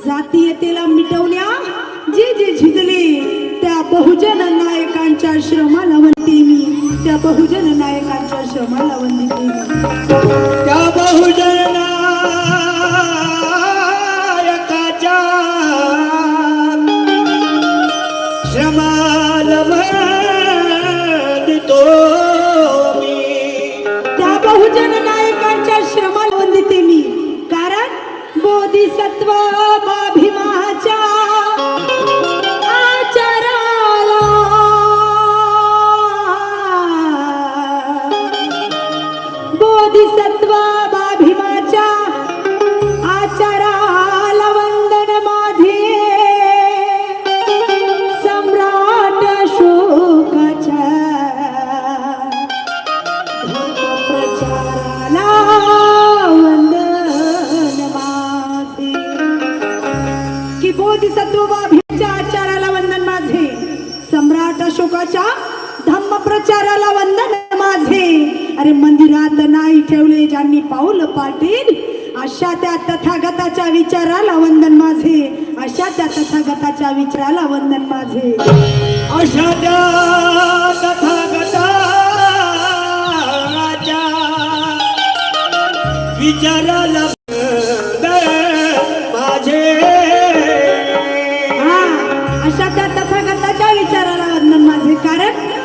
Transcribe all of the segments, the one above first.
जातीयतेला मिटवण्या जे जे झिजले त्या बहुजन नायकांच्या श्रमाला वंदते मी, त्या बहुजन नायकांच्या श्रमाला वंदते मी, त्या बहुजन नायकाच्या श्रमाला वंदतो मी, त्या बहुजन नायकांच्या श्रमाला वंदते मी, कारण बोधिसत्व भीमाच्या आचाराला, बोधिसत्व भीमाच्या आचाराला वंदन माझे, सम्राट अशोकाच्या प्रचाराला बोधिसत्व भीमाच्या आचाराला वंदन माझे, सम्राट अशोकाच्या धम्म प्रचाराला वंदन माझे. अरे मंदिरात नाही ठेवले ज्यांनी पाऊल पाटील, अशा त्या तथागताच्या विचाराला वंदन माझे, अशा त्या तथागताच्या विचाराला वंदन माझे, अशा त्या तथागताच्या विचाराला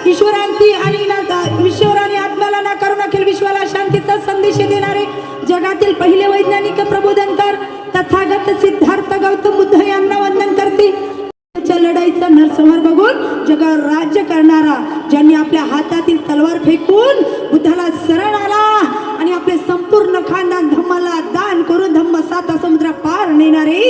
ईश्वरांती आणि ईश्वराने आत्म्याला नाकारू नखेल विश्वाला शांतीचा संदेश देणारे जगातील पहिले वैज्ञानिक प्रबोधनकार तथागत सिद्धार्थ गौतम बुद्ध यांना वंदन करते. लढाईचा नरसंहार बघून जगावर राज्य करणारा, ज्यांनी आपल्या हातातील तलवार फेकून बुद्धाला शरण आला आणि आपले संपूर्ण खानदान धम्माला दान करून धम्म 7 समुद्र पार नेणारे,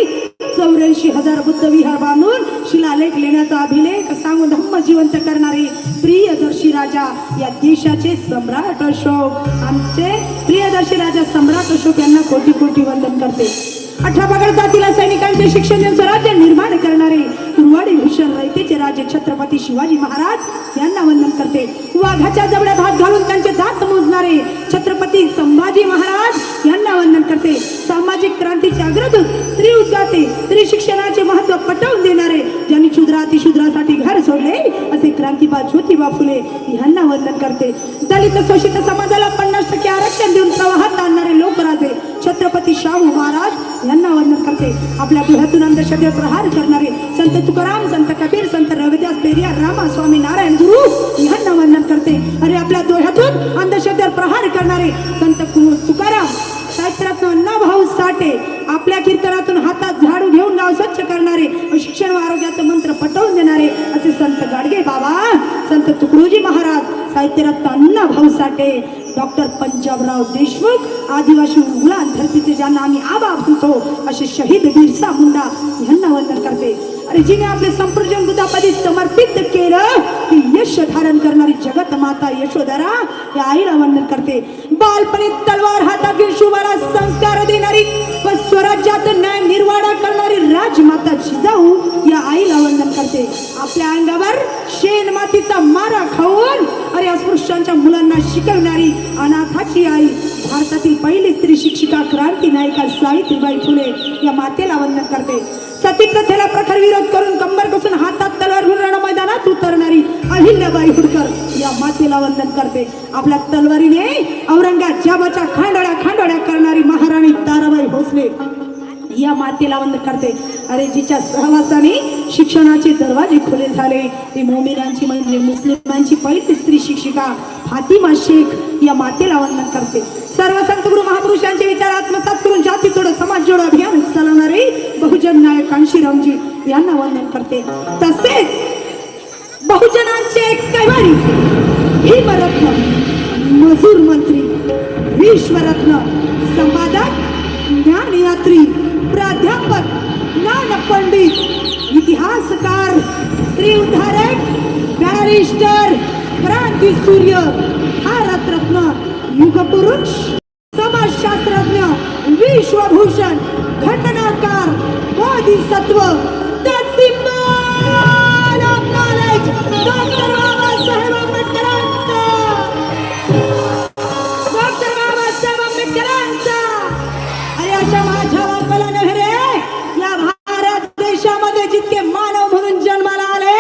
84,000 बुद्ध विहार बांधून शिलालेख लेण्याचा अभिलेख सांगून धम्म जिवंत करणारे प्रियदर्शी राजा या देशाचे सम्राट अशोक, आमचे प्रियदर्शी राजा सम्राट अशोक यांना कोटी कोटी वंदन करते. 18 पगड जातीला सैनिकांचे शिक्षण देऊन स्वराज्य निर्माण करणारे कुरवाडी भूषण रयतेचे राजे छत्रपती शिवाजी महाराज यांना वंदन करते. वाघाच्या जबड्यात हात घालून त्यांचे दात मोजणारे छत्रपती संभाजी महाराज यांना वंदन करते. सामाजिक क्रांतीचे अग्रदूत, स्त्री उद्गाते, स्त्री शिक्षणाचे महत्त्व पटवून देणारे, ज्यांनी शूद्रासाठी घर सोडले असे क्रांतीबा ज्योतिबा फुले यांना वंदन करते. दलित शोषित समाजाला 50% आरक्षण देऊन प्रवाहात आणणारे लोक आपल्या डोळ्यातून अंधश्रद्धेवर प्रहार करणारे संत तुकाराम, संत कबीर, संत रविदास, पेरियार, रामा, स्वामी नारायण गुरु यांना वंदन करते. अरे आपल्या डोळ्यातून अंधश्रद्धेवर प्रहार करणारे संत तुकाराम, साहित्यरत्न अण्णाभाऊ साठे, आपल्या कीर्तनातून हातात झाडू घेऊन गाव स्वच्छ करणारे, शिक्षण व आरोग्याचा मंत्र पटवून देणारे असे संत गाडगे बाबा, संत तुकडोजी महाराज, साहित्यरत्न अण्णाभाऊ साठे, डॉक्टर पंजाबराव देशमुख, आदिवासी उगलान धरतीचे ज्यांना आम्ही आबा म्हणतो असे शहीद बिरसा मुंडा यांना वंदन करते. अरे जिने आपले संपूर्ण जन बुद्धापदी समर्पित केलं की यश धारण करणारी जगत माता यशोधरा या आईला वंदन करते. बालपणी तलवार हातात घेऊन शिवाला संस्कार देणारी व स्वराज्यात न्याय निर्वाडा करणारी राजमाता जिजाऊ या आईला वंदन करते. आपल्या अंगावर शेण मातीचा मारा खाऊन अरे अस्पृश्यांच्या मुलांना शिकवणारी अनाथाची आई, भारतातील पहिली स्त्री शिक्षिका, क्रांती नायिका सावित्रीबाई फुले या मातेला वंदन करते. सती प्रथेला प्रखर विरोध करून कंबर कसून हातात तलवार घेऊन रण मैदानात उतरणारी अहिल्याबाई होळकर या मातेला वंदन करते. आपल्या तलवारीने औरंगजेबाच्या खांडोळ्या करणारी महाराणी ताराबाई भोसले या मातेला वंदन करते. अरे जिच्या सहवासाने शिक्षणाचे दरवाजे खुले झाले ती मोमिनांची म्हणजे मुस्लिमांची पहिली स्त्री शिक्षिका फातिमा शेख या मातेला वंदन करते. सर्व संत गुरु महापुरुषांचे विचार आत्मसात करून जाती जोडो समाज जोडो अभियान चालवणारे बहुजन नायक कांशीरामजी यांना वंदन करते. तसेच बहुजनांचे एक कैवारी, भीमरत्न, मजूर मंत्री, विश्वरत्न, संपादक, ज्ञानयात्री, प्राध्यापक, ज्ञानपंडित, इतिहासकार, स्त्री उद्धारक, बॅरिस्टर, क्रांती सूर्य, भारतरत्न, युगपुरुष, समाजशास्त्रज्ञ, विश्वभूषण, घटनाकार, बोधिसत्व, the symbol of knowledge, doctor Babasaheb आंबेडकरांचा, डॉक्टर बाबासाहेब आंबेडकरांचा. अरे अशा माझ्या बापाला नव्हे रे, या भारत देशामध्ये जितके मानव म्हणून जन्माला आले,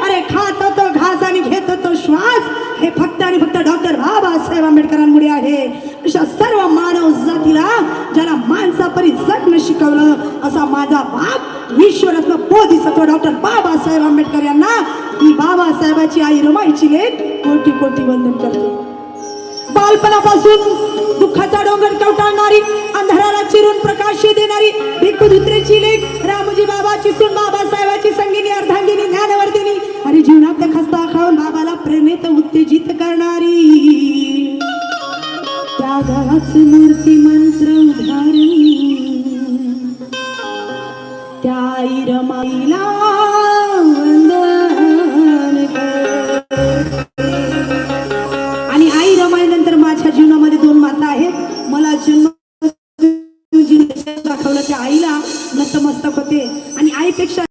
अरे खात होतो घास आणि घेत होतो श्वास, हे फक्त आणि फक्त डॉक्टर बाबासाहेब आंबेडकरांमुळे आहे. अशा सर्व मानव जातीला ज्याला माणसापरी जगणं शिकवलं असा माझा बाप विश्वरत्न बोधिसत्व डॉक्टर बाबासाहेब आंबेडकर यांना ही बाबासाहेबाची आई रमाईची लेक कोटी कोटी वंदन करते. बालपणापासून दुःखाचा डोंगर कवटाळणारी, अंधाराला चिरून प्रकाश देणारी भिक्खुधुत्रीची लेक रामोजी बाबाची सून, बाबासाहेबाची संगिनी, अर्धांगिनी, ज्ञानवर्धिनी, अरे जीवनात खस्ता खाऊन बाबाला प्रेरित उत्तेजित करणारी त्यागाच मूर्ती मंत्र उधारणी त्या आई रमाईला वंदन करते. आणि आई रमाई नंतर माझ्या जीवनामध्ये दोन माता आहेत. मला जन्म दाखवलं त्या आईला नतमस्तक होते आणि आईपेक्षा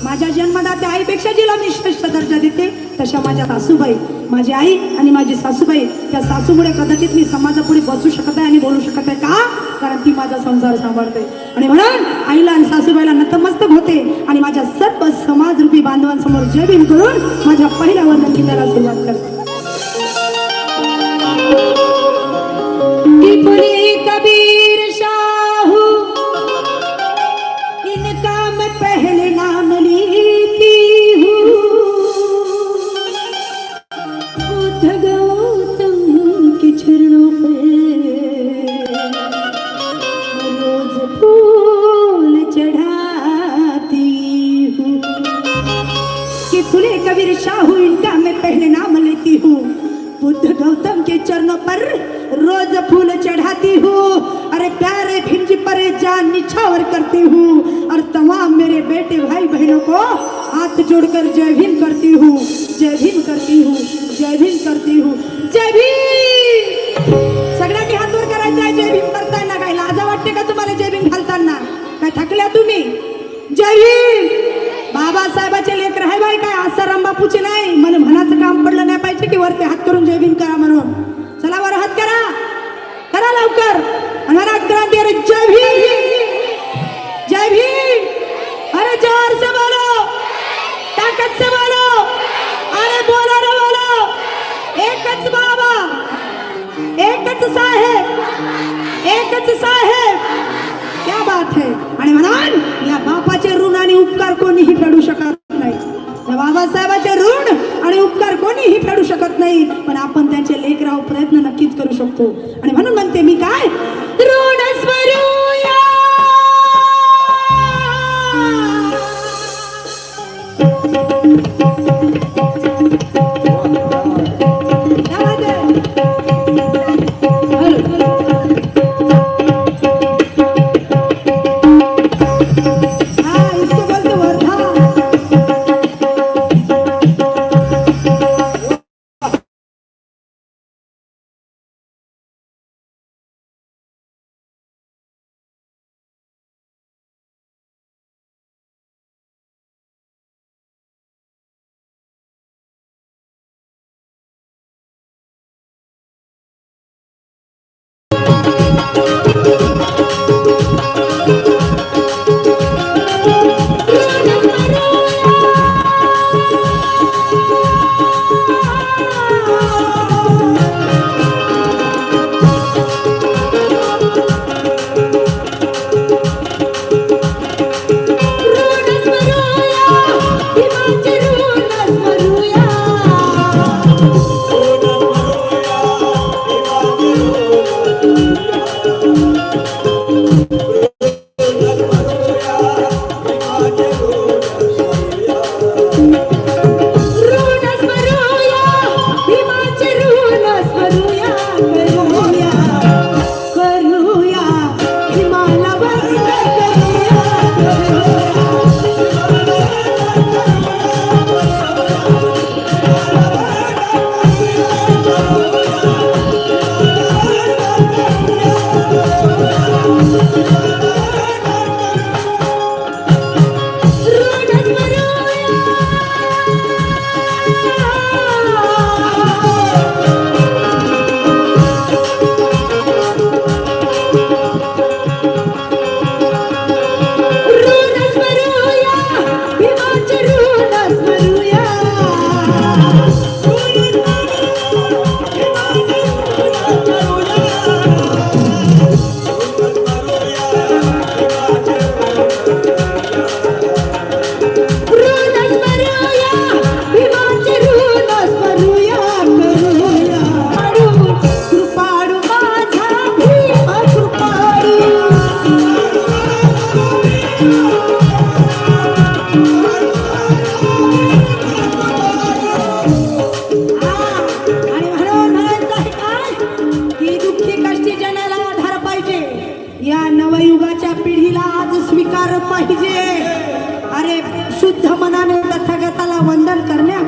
माझ्या जन्मदात्या आईपेक्षा जिला मी श्रेष्ठ दर्जा देते तशा माझ्या सासूबाई, माझी आई आणि माझी सासूबाई, त्या सासूमुळे कदाचित मी समाजापुढे बसू शकत आहे आणि बोलू शकत आहे. का? कारण ती माझा संसार सांभाळते. आणि म्हणून आईला आणि सासूबाईला नतमस्तक होते आणि माझ्या सर्व समाजरूपी बांधवांसमोर जय भीम करून माझ्या पहिल्या वंदन गीताला सुरुवात करते. कबीर शाहू इनका मैं पहले नाम लेती हूँ, बुद्ध गौतम के चरणों पे रोज फूल चढ़ाती हूँ. कि फूले कबीर शाहू इनका मैं पहले नाम लेती हूँ, बुद्ध गौतम के चरणों पर रोज फूल चढ़ाती हूँ. अरे प्यारे भीम जी पर जान निछावर करती हूँ और तमाम मेरे बेटे भाई बहनों को हाथ जोड़कर जय भीम करती हूँ, जय भीम करती हूँ, जय भीम करती हूँ, जय भीम. सगळ्यांनी हात वर करायचा आहे जय भीम करताना. काय लाजा वाटते का तुम्हाला जय भीम घालताना? काय थकल्या तुम्ही? जय भीम. बाबासाहेबाचे लेकर आहे बाई, काय आसाराम बापूचे नाही. मला म्हणाचं काम पडलं नाही पाहिजे की वरती हात करून जय भीम करा म्हणून. चला वर हात करा, करा लवकर. हमारा क्रांति, अरे जय भीम, जय भीम. अरे जोर से बोलो, ताकत से बोलो, अरे बोलो रे बोलो. एकच बाबा, एकच साहेब, एकच साहेब, क्या बात है. आणि म्हणून या बापाचे ऋण आणि उपकार कोणीही फेडू शकत नाही. या बाबासाहेबाचे ऋण आणि उपकार कोणीही फेडू शकत नाही, पण आपण त्यांचे लेख राहू प्रयत्न नक्कीच करू शकतो. आणि म्हणून म्हणते मी काय, ऋण स्मरूया.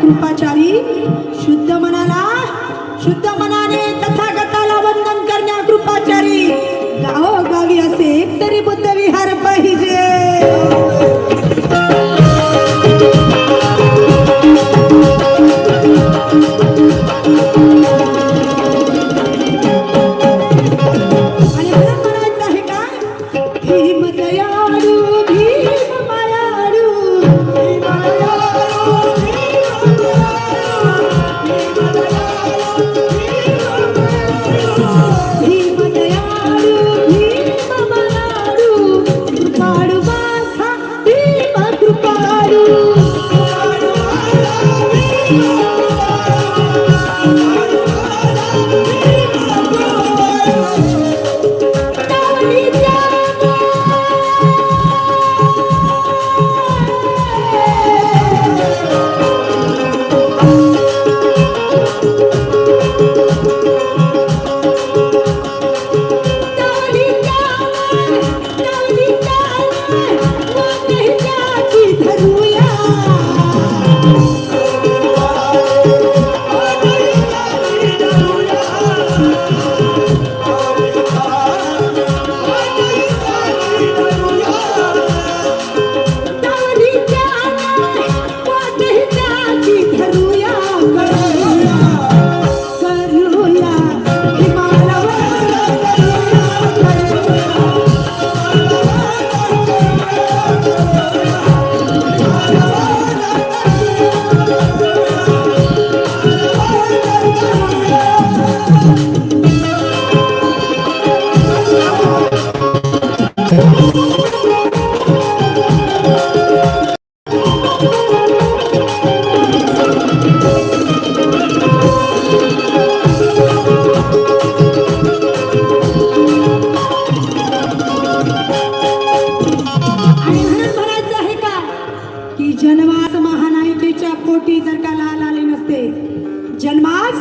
कृपाचारी शुद्ध मनाने तथागताला वंदन करण्या कृपाचारी गावोगावी असे तरी बुद्ध विहार पाहिजे. भीम आणि म्हणून म्हणायचं आहे का की जन्मास महानायिकेच्या पोटी जर का लाल आले नसते, जन्मास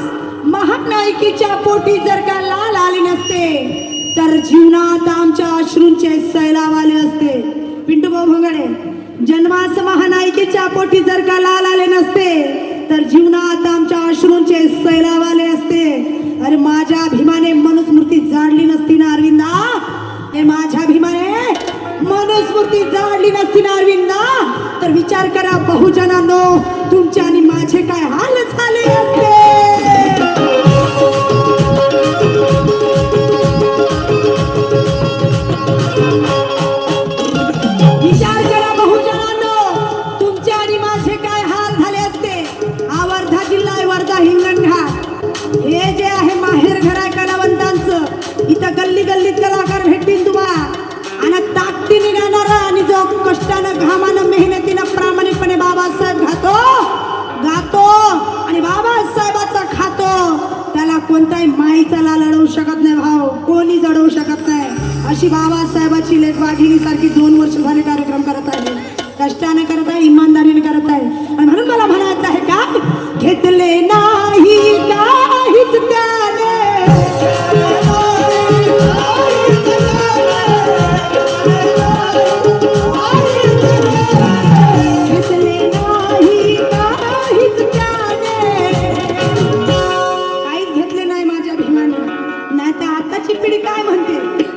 महानायिकेच्या पोटी जर का लाल आले नसते, तर जीवनात आमच्या अश्रूंचे सैलाव आले असते. पिंटू भाऊ भोंगडे, जन्मास महानायिकेच्या पोटी जर का लाल आले नसते, तर जीवनात आमच्या अश्रूंचे सैलाव आले असते. अरे माझ्या भीमाने मनुस्मृती जाडली नसती ना अरविंदा, हे माझ्या भीमाने मनुस्मृती जाडली नसती ना अरविंदा, तर विचार करा बहुजनांनो, तुमचे आणि माझे काय हाल झाले असते. विचार करा बहुजनांनो, तुमचे आणि माझे काय हाल झाले असते. हा वर्धा जिल्हा आहे, वर्धा हिंगणघाट. हे जे आहे माहेर घर आहे कलावंतांचं. इथं गल्ली गल्लीत कलाकार भेटतील तुम्हाला, आणि ताकदीने गाणारा आणि जो कष्टानं घामानं मेहनतीनं प्रामाणिकपणे बाबासाहेब गातो आणि बाबासाहेबाचा खातो, त्याला कोणताही माईचा लाल अडवू शकत नाही भाऊ, कोणी जडवू शकत नाही. अशी बाबासाहेबाची लेख वाघिणी सारखी 2 वर्ष झाले कार्यक्रम करत आहे, कष्टाने करत आहे, इमानदारीने करत आहे. आणि म्हणून मला म्हणायचं आहे काय, घेतले नाही काहीच त्याने, पिढी काय म्हणते,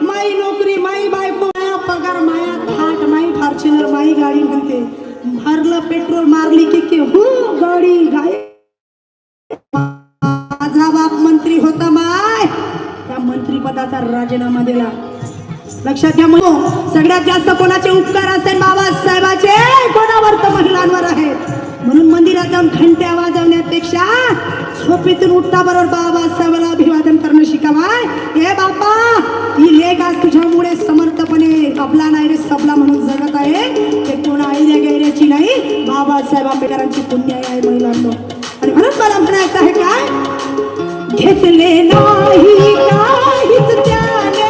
माई नोकरी, माई बायको, माया पगार, माया थाट, माई फॉर्च्युनर, माई गाडी म्हणते. भरलं पेट्रोल मारली की हो गाडी गाय. माझा बाप मंत्री होता माय, त्या मंत्री पदाचा राजीनामा दिला. लक्षात घ्या, सगळ्यात जास्त कोणाचे उपकार असेल बाबासाहेबाचे, कोणावर तर महिलांवर आहेत. म्हणून मंदिरात जाऊन घंट्या वाजवण्यापेक्षा झोपेतून उठता बरोबर बाबासाहेबाला अभिवादन करणं शिकावाय. हे बापा, ही लेख आज तुझ्यामुळे समर्थपणे आपला नाही रे सबला म्हणून जगत आहे. ते कोण आयऱ्या गैऱ्याची नाही, बाबासाहेब आंबेडकरांची पुण्याई आहे महिलांनो. आणि म्हणून मला म्हणायचं आहे काय, घेतले नाही काहीच त्याने,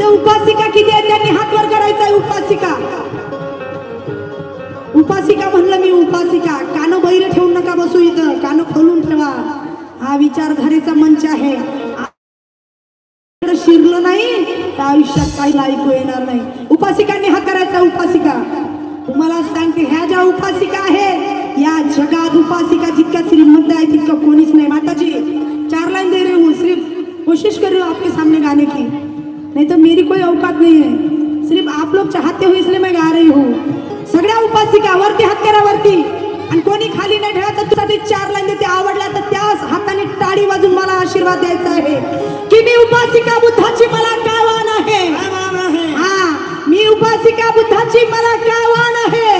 उपासिका किती आहे त्यांनी हात वर करायचा. उपासिका म्हणलं मी, उपासिका. कान बहिरे ठेवून नका बसू, इथं कान खोलून ठेवा. हा विचारधारेचा मंच आहे. शिरलं नाही तर आयुष्यात काही ऐकू येणार नाही. उपासिकांनी हात करायचा. उपासिका तुम्हाला सांगते, ह्या ज्या उपासिका आहे, या जगात उपासिका जितका श्रीमंत आहे तितका कोणीच नाही. माताजी 4 लाइन दे रही हूँ, सिर्फ कोशिश कर रही हूँ आपके सामने गाने की, नहीं तो मेरी कोई औकात नहीं है. सिर्फ आप लोग चाहते हो इसलिए मैं गा रही हूँ. सगळ्या उपासिका वरती हात करा, वरती. आणि कोणी खाली नाही ठेवायचं. तुझ्यासाठी 4 लाइन देते, आवडला तर त्याच हाताने टाळी वाजून मला आशीर्वाद द्यायचा आहे की मी उपासिका बुद्धाची, मला काय वाण आहे. हा, मी उपासिका बुद्धाची, मला काय वाण आहे.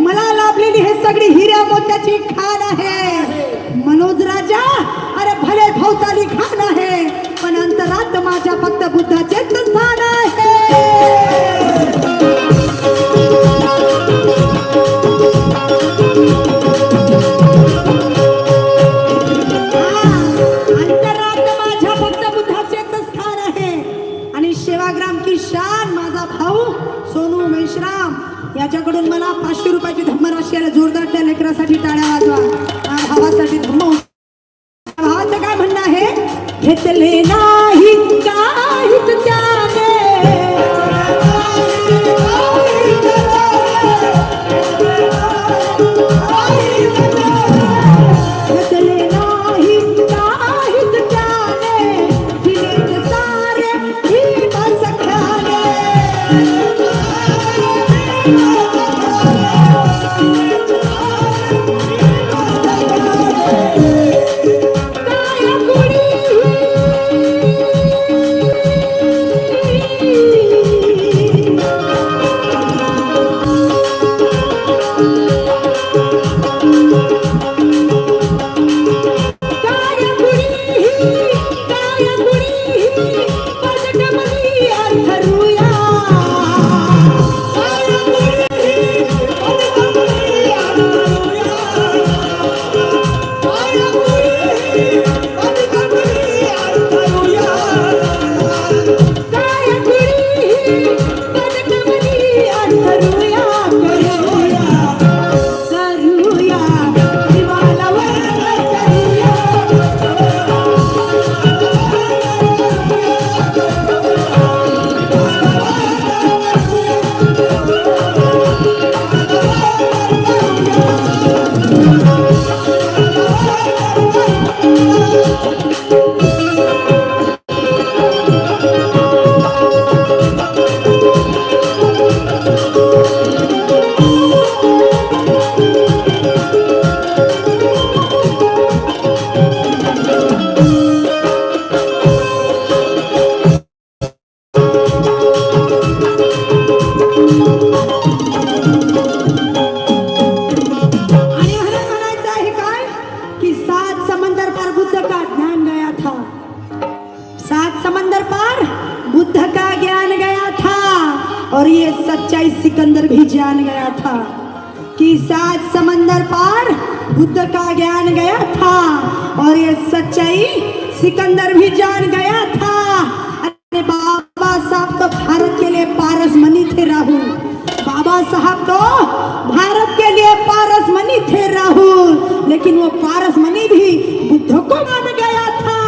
मला लाभलेली हे सगळी हिऱ्या मोत्याची खाण आहे. मनोज राजा, अरे भले भोवताली खाण आहे, पण अंतरात माझ्या फक्त बुद्धाचेच स्थान आहे. अंतरात माझ्या फक्त बुद्धाचेच स्थान आहे. आणि सेवाग्राम की शान माझा भाऊ सोनू मेश्राम याच्याकडून मला 500 रुपयाची धम्मराशी आला. जोरदार त्या लेकरासाठी टाळ्या वाजवा. भावासाठी धम्म. भावाचं काय म्हणणं आहे, घेतले नाही काहीच त्याने, घेतले नाही काहीच त्याने, दिलेच आणि मला म्हणायचं आहे काय की सात समंदर पार बुद्ध का ज्ञान गया था, सात समंदर पार बुद्ध का ज्ञान गया था, और ये सच्चाई सिकंदर भी जान गया था कि सात समंदर पार बुद्ध का ज्ञान गया था, और ये सच्चाई सिकंदर भी जान गया था। अरे बाबा साहब तो भारत के लिए पारस मनी थे राहुल, बाबा साहब तो भारत के लिए पारस मनी थे राहुल, लेकिन वो पारस मनी भी बुद्ध को मान गया था।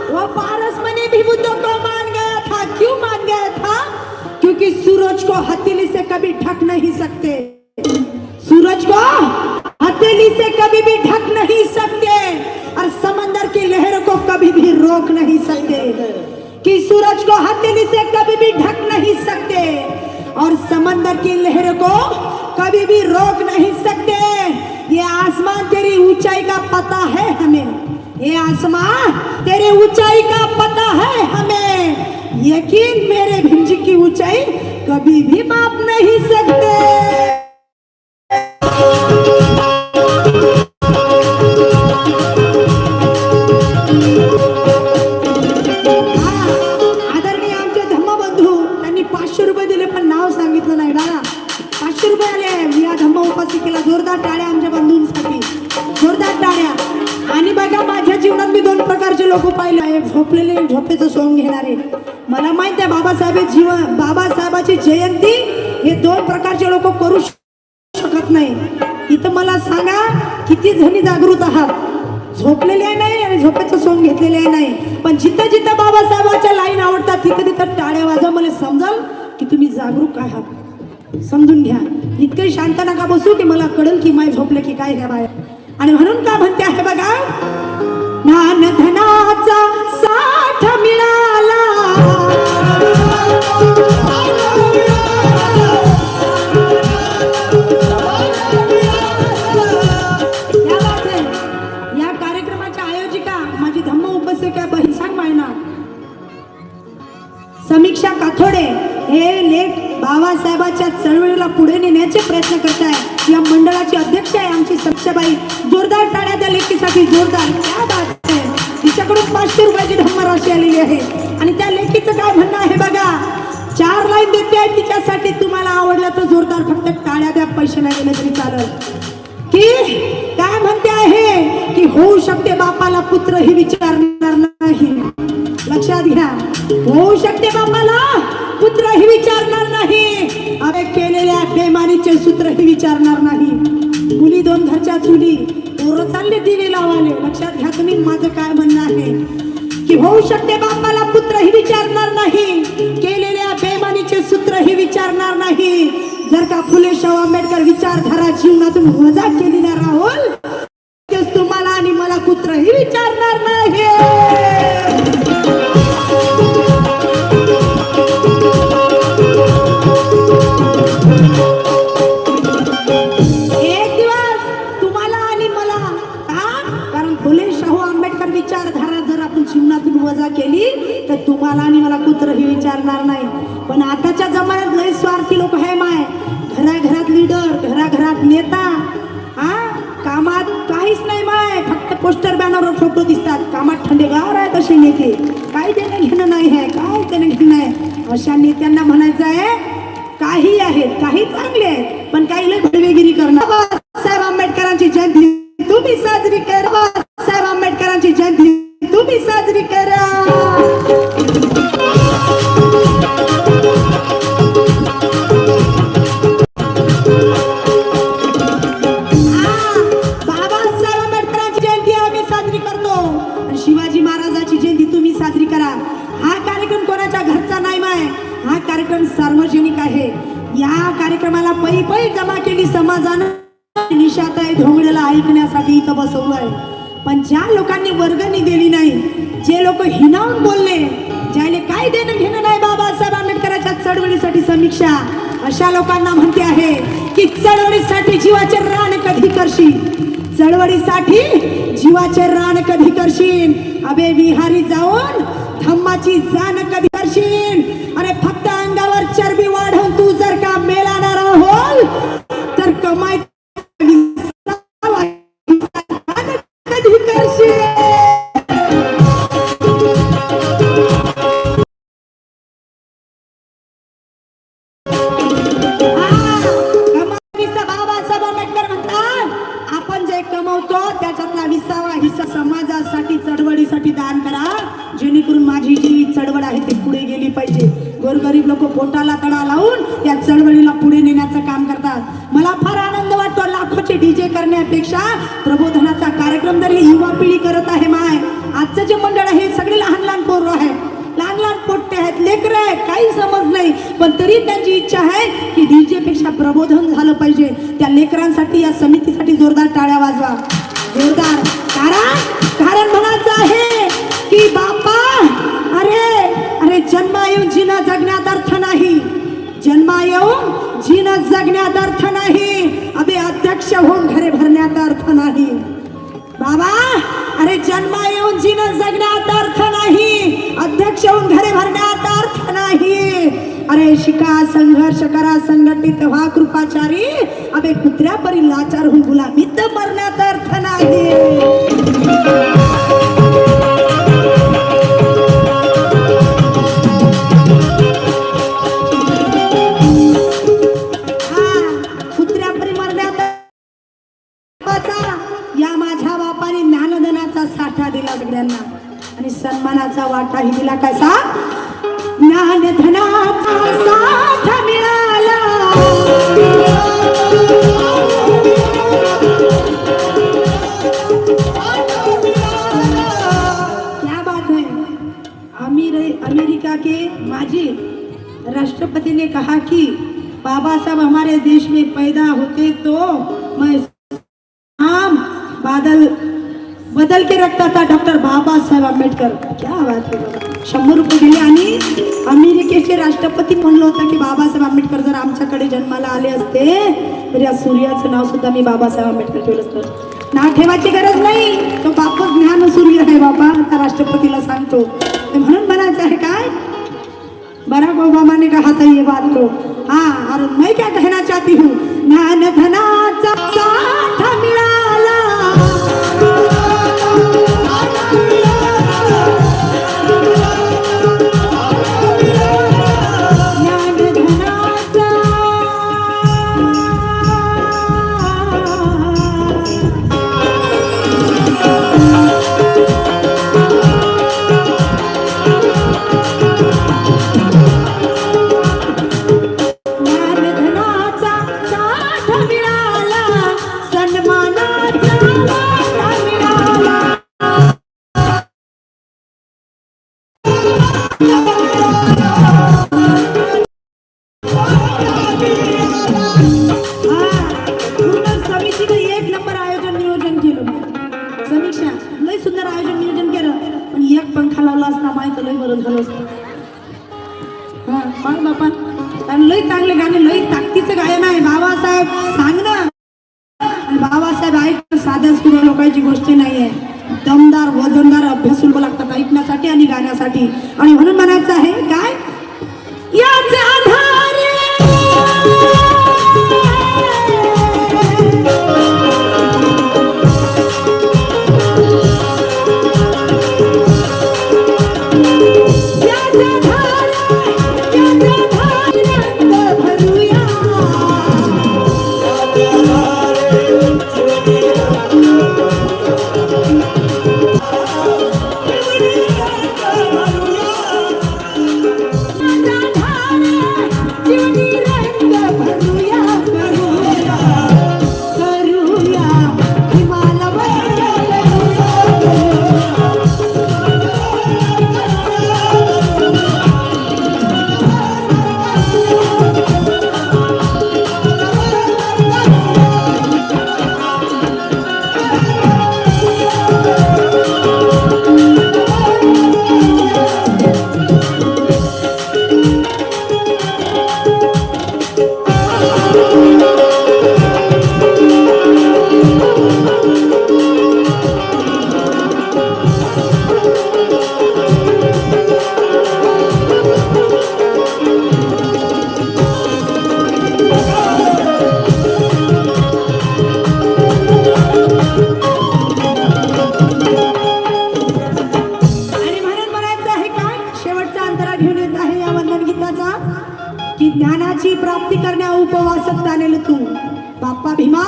वो पारस मनी भी बुद्ध को मान गया था। क्यों मान गया था? क्योंकि सूरज को हथेली से कभी ढक नहीं सकते, सूरज को हथेली से कभी भी ढक नहीं सकते, और समंदर की लहर को कभी भी रोक नहीं सकते, कि सूरज को हथेली से कभी भी ढक नहीं सकते, और समंदर की लहर को कभी भी रोक नहीं सकते। ये आसमान तेरी ऊंचाई का पता है हमें, ये आसमान तेरी ऊंचाई का पता है हमें, यकीन मेरे भिंजी की ऊंचाई कभी भी माप नहीं सकते। आदरणीय आमचे धम्मबंधू त्यांनी 500 रुपये दिले, पण नाव सांगितलं नाही बघा। 500 रुपये आले या धम्म उपासिकेला। जोरदार टाळ्या आमच्या बंधूंसाठी, जोरदार टाळ्या। आणि बघा माझ्या जीवनात मी 2 प्रकारचे लोक पाहिले आहे, झोपलेले, झोपेचं सोंग घेणारे। मला माहित आहे बाबासाहेबाची जयंती हे 2 प्रकारचे लोक करू शकत नाही। इथं मला सांगा किती जणी जागृत आहात? झोपलेले नाही आणि झोपेचं सोंग घेतलेले नाही, पण जिथं जिथं बाबासाहेबाच्या लाईन आवडतात तिथं तिथं टाळ्या वाजवा, मला समजाल की तुम्ही जागरूक आहात। समजून घ्या, इतकं शांत नका बसू की मला कळेल की माय झोपले की काय घ्या बाहेर। आणि म्हणून का म्हणते आहे बघा, ज्ञान धनाचा साठ मिळाला, या कार्यक्रमाच्या आयोजिका माझी धम्म उपस्थिका बहीण सांग मायना समीक्षा काथोडे हे लेख बाबासाहेबाच्या चळवळीला पुढे नेण्याचे प्रयत्न करत आहे। या मंडळाची अध्यक्ष आहे आमची सक्षाबाई। जोरदार टाळ्या त्या लेखीसाठी, जोरदार। क्या बात आहे, तिच्याकडून 500 रुपयाची धम्मराशी आलेली आहे। आणि त्या लेखीचं काय म्हणणं आहे बघा, 4 लाईन देते आहे तिच्यासाठी। तुम्हाला आवडलं तर जोरदार फक्त टाळ्या द्या, पैसे नाही दिले तरी चालेल। की काय म्हणते आहे की होऊ शकते बापाला पुत्र ही विचारणार नाही, लक्षात घ्या, होऊ शकते बापाला पुत्र ही विचारणार नाही, अरे केलेल्या बेमानीचे सूत्र ही विचारणार नाही। मुली 2 घरच्या चुली, पोरं चालले दिवे लावाले। लक्षात घ्या तुम्ही माझं काय म्हणणं आहे की होऊ शकते बापाला पुत्र ही विचारणार नाही, केलेल्या बेमानीचे सूत्र ही विचारणार नाही। जर का फुले शाहू आंबेडकर विचारधारा जीवनातून वजा केली ना राहुल, तेच तुम्हाला आणि मला पुत्र ही विचारणार नाही। एक दिवस तुम्हाला आणि मला का, कारण फुले शाहू आंबेडकर विचारधारा जर आपण जीवनातून वजा केली तर तुम्हाला आणि मला पुत्र ही विचारणार नाही। पण आताच्या जमान्यात लय स्वार्थी लोक आहे माय, घराघरात लीडर, घराघरात नेता, कामात काहीच नाही माय, फक्त पोस्टर बॅनरवर फोटो दिसतात, कामात थंडेगार आहेत असे नेते, काही देणं घेणं नाही आहे, काय देणं घेणं नाही। अशा नेत्यांना म्हणायचं आहे काही आहेत, काही चांगले आहेत, पण काही लय भडवेगिरी करणार। बाबासाहेब आंबेडकरांची जयंती तुम्ही साजरी करा, बाबासाहेब आंबेडकरांची जयंती तुम्ही साजरी करा। शिवाजी महाराजांची जयंती तुम्ही साजरी करा। हा कार्यक्रम कोणाच्या घरचा नाही माय, हा कार्यक्रम सार्वजनिक आहे. या कार्यक्रमाला पै पै जमा केली समाजानं निशाताई धोंगडेला ऐकण्यासाठी इथं बसवलं आहे. पण ज्या लोकांनी वर्गणी दिली नाही, जे लोक हिनावून बोलले, ज्याने काय देणं घेणं नाही बाबासाहेब आंबेडकरांच्या चळवळीसाठी समीक्षा, अशा लोकांना म्हणते आहे की चळवळीसाठी जीवाचे रान कधी करशील, चळवळीसाठी जीवाचे रान कधी करशील, अबे विहारी जाऊन धम्माची जाण कधी करशील. अरे फक्त अंगावर चरबी वाढवून तू जर का मेलाणार होल तर कमाई कधी करशील. बाबासाहेब आंबेडकर म्हणतात आपण जे कमवतो त्याच्यातला 20वा हिस्सा समाजासाठी चळवळीसाठी दान करा, जेणेकरून माझी जी चळवळ आहे ती पुढे गेली पाहिजे. गोरगरीब लोक पोटाला तडा लावून या चळवळीला पुढे नेण्याचं काम करतात. मला फार आनंद वाटतो लाखोचे डीजे करण्यापेक्षा प्रबोधनाचा कार्यक्रम जर ही युवा पिढी करत आहे. माय आजचं जे मंडळ आहे सगळे लहान लहान पोरं आहेत, लहान लहान पोट्टे आहेत, लेकरं आहेत, काही समज नाही, पण तरी त्यांची इच्छा आहे की डीजे पेक्षा प्रबोधन झालं पाहिजे. त्या लेकरांसाठी या समितीसाठी जोरदार टाळ्या वाजवा, जोरदार. कारण म्हणायचं आहे की बापा अरे अरे जन्मा येऊन जीना जगण्यात अर्थ नाही, जन्मा येऊन जीना जगण्यात अर्थ नाही, अबे अध्यक्ष होऊन घरे भरण्यात अर्थ नाही. बाबा अरे जन्मा येऊन जीवन जगण्यात अर्थ नाही, अध्यक्ष होऊन घरे भरण्यात अर्थ नाही. अरे शिका, संघर्ष करा, संघटित व्हा कृपाचारी, अबे कुत्र्यापरी लाचार होऊन गुलामीत मरण्यात अर्थ नाही. या माझ्या बापाने ज्ञानदानाचा साठा दिला सगळ्यांना आणि सन्मानाचा वाटाही दिला. कसा ज्ञानधनाचा साठा मिळाला, क्या बात है. अमेरिका के माजी राष्ट्रपति ने कहा कि बाबा साहब हमारे देश में पैदा होते तो मैं बदल के रखता था डॉक्टर बाबासाहेब आंबेडकर. क्या बात है. 100 रुपये दिले आणि अमेरिकेचे राष्ट्रपती म्हणलं होतं की बाबासाहेब आंबेडकर जर आमच्याकडे जन्माला आले असते तर या सूर्याचं नाव सुद्धा मी बाबासाहेब आंबेडकर ठेवलं असतं. नाव ठेवायची गरज नाही, तो बापच ज्ञान सूर्य आहे बाबा, त्या राष्ट्रपतीला सांगतो. म्हणून म्हणायचं आहे काय, बराक ओबामा ने कहा था ये बात को. हाँ, और मैं क्या कहना चाहती हूँ, ज्ञान धनाचा साठा मिळाला, लय चांगले गाणे, लय ताकदीचं गायन आहे. बाबासाहेब सांग ना, बाबासाहेब ऐक, साध्या सुद्धा लोकांची गोष्ट नाहीये. दमदार वजनदार अभ्यास लागतात ऐकण्यासाठी आणि गाण्यासाठी. आणि म्हणून म्हणायचं आहे काय, याचे आधारे ज्ञानाची प्राप्ती करण्या उपवासात आणले तू बाप्पा भीमा.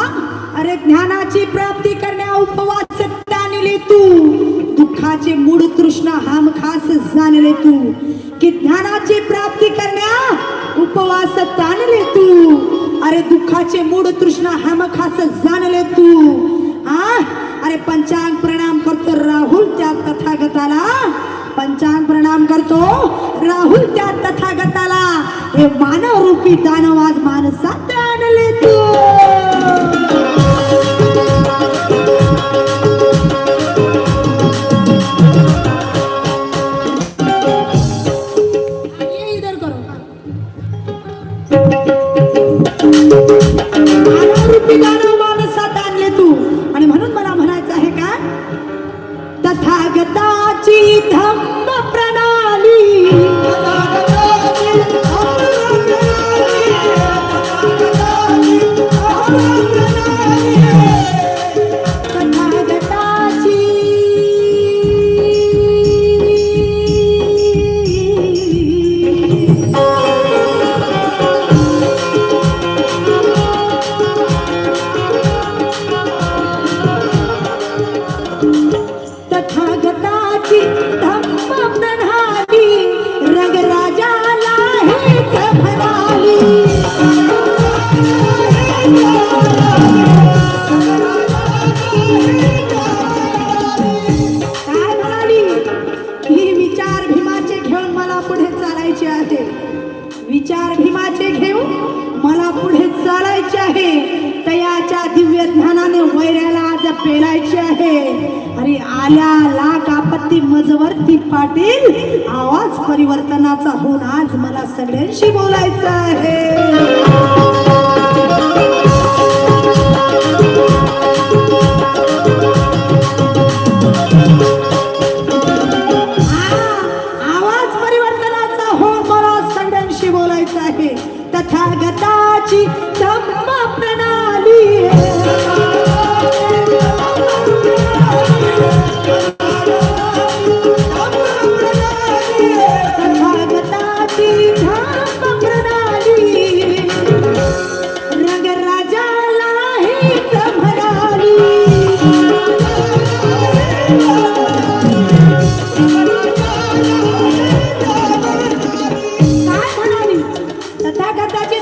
अरे ज्ञानाची प्राप्ती करण्या उपवासात आणले तू. दुःखाचे मूळ तृष्णा हमखास जाणले तू की ज्ञानाची प्राप्ती करण्या उपवासात आणले तू. अरे दुःखाचे मूळ तृष्णा हमखास जाणले तू. अरे पंचांग प्रणाम करतो राहुल त्या तथागताला. पंचांग प्रणाम करतो राहुल त्या तथागताला. हे मानव रूपी दानव आज माणसात आणले तू. ये इधर करो. मानव रूपी दानव माणसात आणले तू. आणि म्हणून मला म्हणायचं आहे का तथागताची धम्म प्रणाली. तथागताची धम्म प्रणाली रंगराजाला हेच म्हणाली. काय म्हणाली? ही विचार भीमाचे घेऊन मला पुढे चालायचे आहे. विचार भीमाचे घेऊन मला पुढे चालायचे आहे. तयाच्या दिव्य ज्ञानाने वैऱ्याला आज पेलायचे आहे. अरे आल्या लाख आपत्ती मजवरती पाटील आवाज परिवर्तनाचा होऊन आज मला सगळ्यांशी बोलायचं आहे. आवाज परिवर्तनाचा होऊन मला सगळ्यांशी बोलायचं आहे. तथागताची धम्म प्रणाली तथागताची